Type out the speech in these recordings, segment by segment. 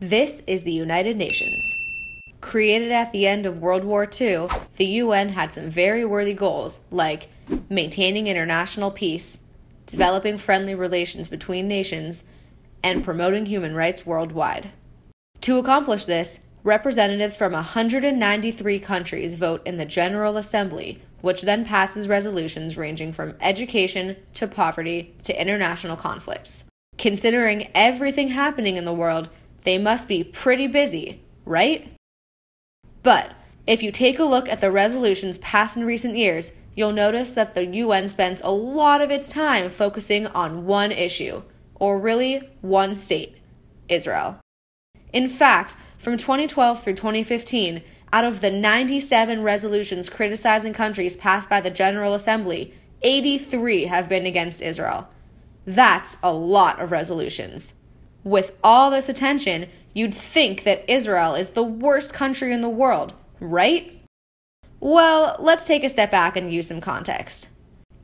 This is the United Nations. Created at the end of World War II, the UN had some very worthy goals, like maintaining international peace, developing friendly relations between nations, and promoting human rights worldwide. To accomplish this, representatives from 193 countries vote in the General Assembly, which then passes resolutions ranging from education to poverty to international conflicts. Considering everything happening in the world, they must be pretty busy, right? But if you take a look at the resolutions passed in recent years, you'll notice that the UN spends a lot of its time focusing on one issue, or really one state, Israel. In fact, from 2012 through 2015, out of the 97 resolutions criticizing countries passed by the General Assembly, 83 have been against Israel. That's a lot of resolutions. With all this attention, you'd think that Israel is the worst country in the world, right? Well, let's take a step back and use some context.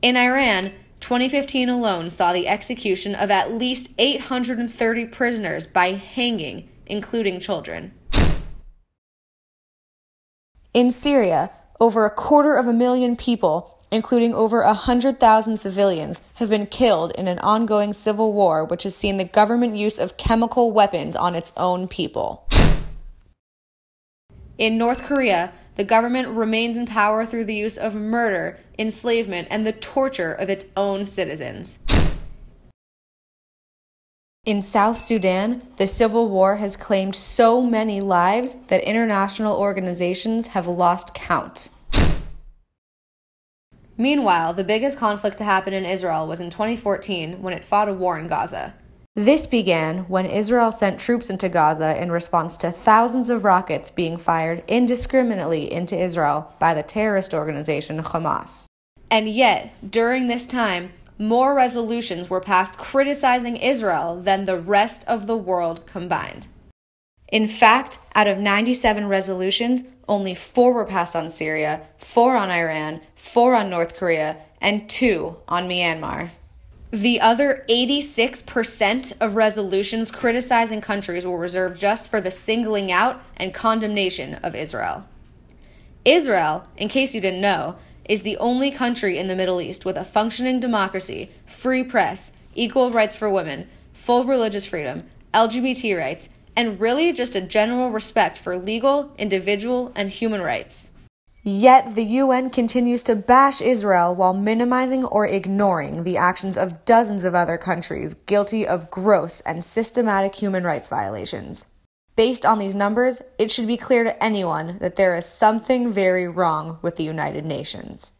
In Iran, 2015 alone saw the execution of at least 830 prisoners by hanging, including children. In Syria, over 250,000 people, including over 100,000 civilians, have been killed in an ongoing civil war which has seen the government use of chemical weapons on its own people. In North Korea, the government remains in power through the use of murder, enslavement, and the torture of its own citizens. In South Sudan, the civil war has claimed so many lives that international organizations have lost count. Meanwhile, the biggest conflict to happen in Israel was in 2014 when it fought a war in Gaza. This began when Israel sent troops into Gaza in response to thousands of rockets being fired indiscriminately into Israel by the terrorist organization Hamas. And yet, during this time, more resolutions were passed criticizing Israel than the rest of the world combined. In fact, out of 97 resolutions, only 4 were passed on Syria, 4 on Iran, 4 on North Korea, and 2 on Myanmar. The other 86% of resolutions criticizing countries were reserved just for the singling out and condemnation of Israel. Israel, in case you didn't know, is the only country in the Middle East with a functioning democracy, free press, equal rights for women, full religious freedom, LGBT rights, and really just a general respect for legal, individual, and human rights. Yet the UN continues to bash Israel while minimizing or ignoring the actions of dozens of other countries guilty of gross and systematic human rights violations. Based on these numbers, it should be clear to anyone that there is something very wrong with the United Nations.